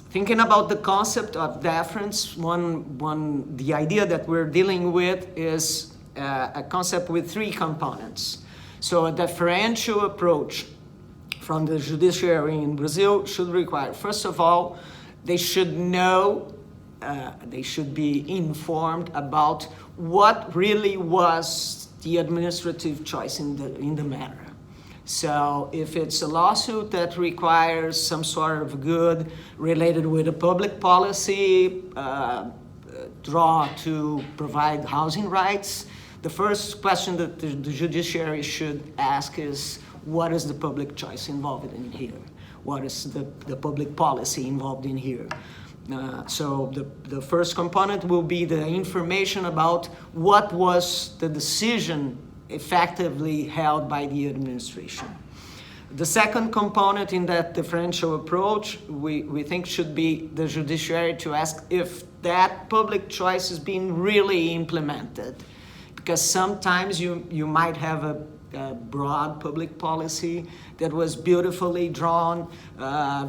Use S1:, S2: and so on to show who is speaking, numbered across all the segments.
S1: Thinking about the concept of deference, the idea that we're dealing with is a concept with three components. So a deferential approach from the judiciary in Brazil should require, first of all, they should know, they should be informed about what really was the administrative choice in the matter. So if it's a lawsuit that requires some sort of good related with a public policy draw to provide housing rights, the first question that the judiciary should ask is, what is the public choice involved in here? What is the public policy involved in here? So the first component will be the information about what was the decision effectively held by the administration. The second component in that differential approach, we think should be the judiciary to ask if that public choice is being really implemented. Because sometimes you might have a broad public policy that was beautifully drawn,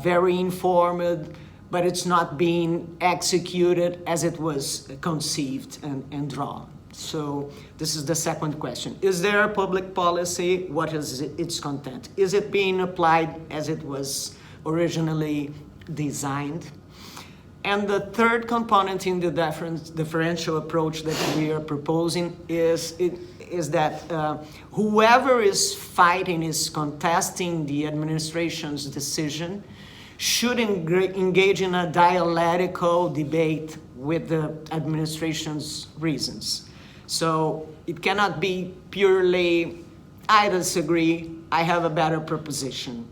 S1: very informed, but it's not being executed as it was conceived and drawn. So this is the second question. Is there a public policy? What is its content? Is it being applied as it was originally designed? And the third component in the differential approach that we are proposing is that whoever is fighting, is contesting the administration's decision, should engage in a dialectical debate with the administration's reasons. So it cannot be purely, I disagree, I have a better proposition.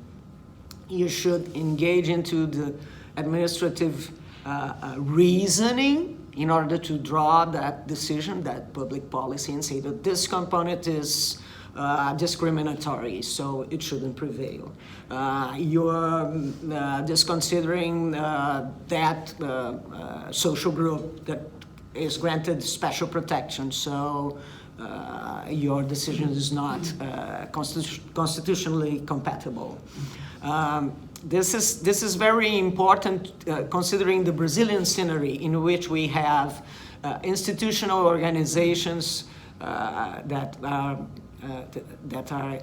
S1: You should engage into the administrative reasoning in order to draw that decision, that public policy, and say that this component is discriminatory, so it shouldn't prevail. You're disconsidering that social group that is granted special protection, so your decision is not constitutionally compatible. This is very important considering the Brazilian scenario, in which we have institutional organizations that are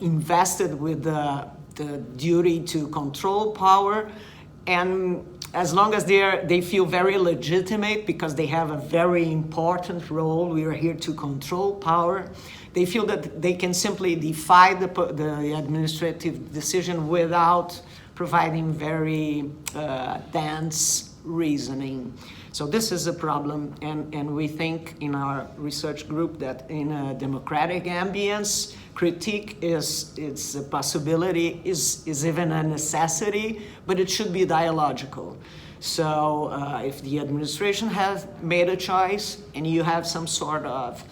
S1: invested with the duty to control power, and as long as they feel very legitimate because they have a very important role, we are here to control power, they feel that they can simply defy the administrative decision without providing very dense reasoning. So this is a problem, and we think in our research group that in a democratic ambience, critique it's a possibility, is even a necessity, but it should be dialogical. So if the administration has made a choice and you have some sort of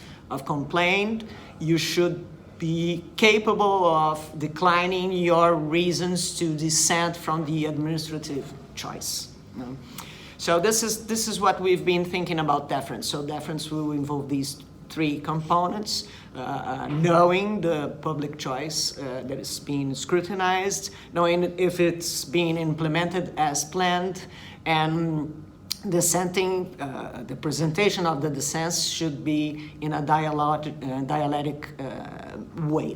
S1: complaint, you should be capable of declining your reasons to dissent from the administrative choice. So this is what we've been thinking about deference. So deference will involve these three components: knowing the public choice that is being scrutinized, knowing if it's being implemented as planned, and dissenting, the presentation of the dissents should be in a dialectic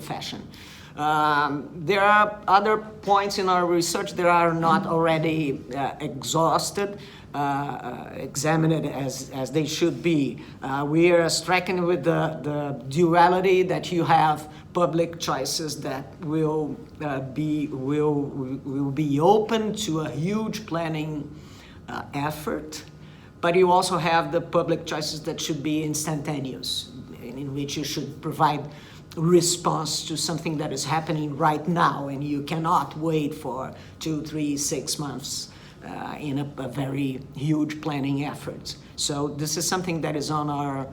S1: fashion. There are other points in our research that are not already exhausted, examined as they should be. We are stricken with the duality that you have public choices that will be open to a huge planning effort, but you also have the public choices that should be instantaneous, in which you should provide response to something that is happening right now, and you cannot wait for 2, 3, 6 months in a very huge planning effort. So this is something that is on our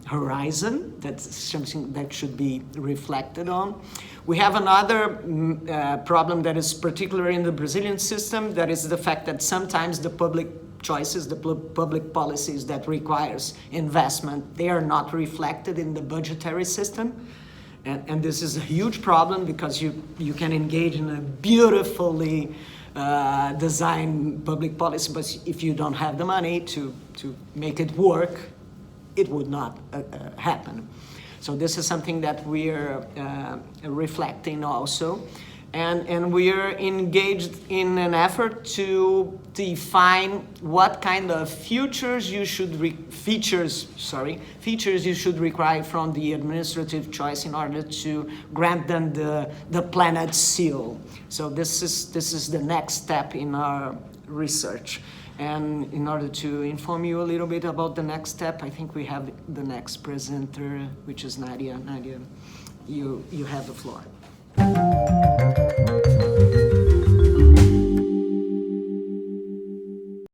S1: horizon. That's something that should be reflected on. We have another problem that is particular in the Brazilian system, that is the fact that sometimes the public choices, the public policies that requires investment, they are not reflected in the budgetary system. And this is a huge problem, because you can engage in a beautifully design public policy, but if you don't have the money to make it work, it would not happen. So this is something that we're reflecting also. And we are engaged in an effort to define what kind of features you should require from the administrative choice in order to grant them the planet seal. So this is the next step in our research. And in order to inform you a little bit about the next step, I think we have the next presenter, which is Nadia. Nadia, you have the floor.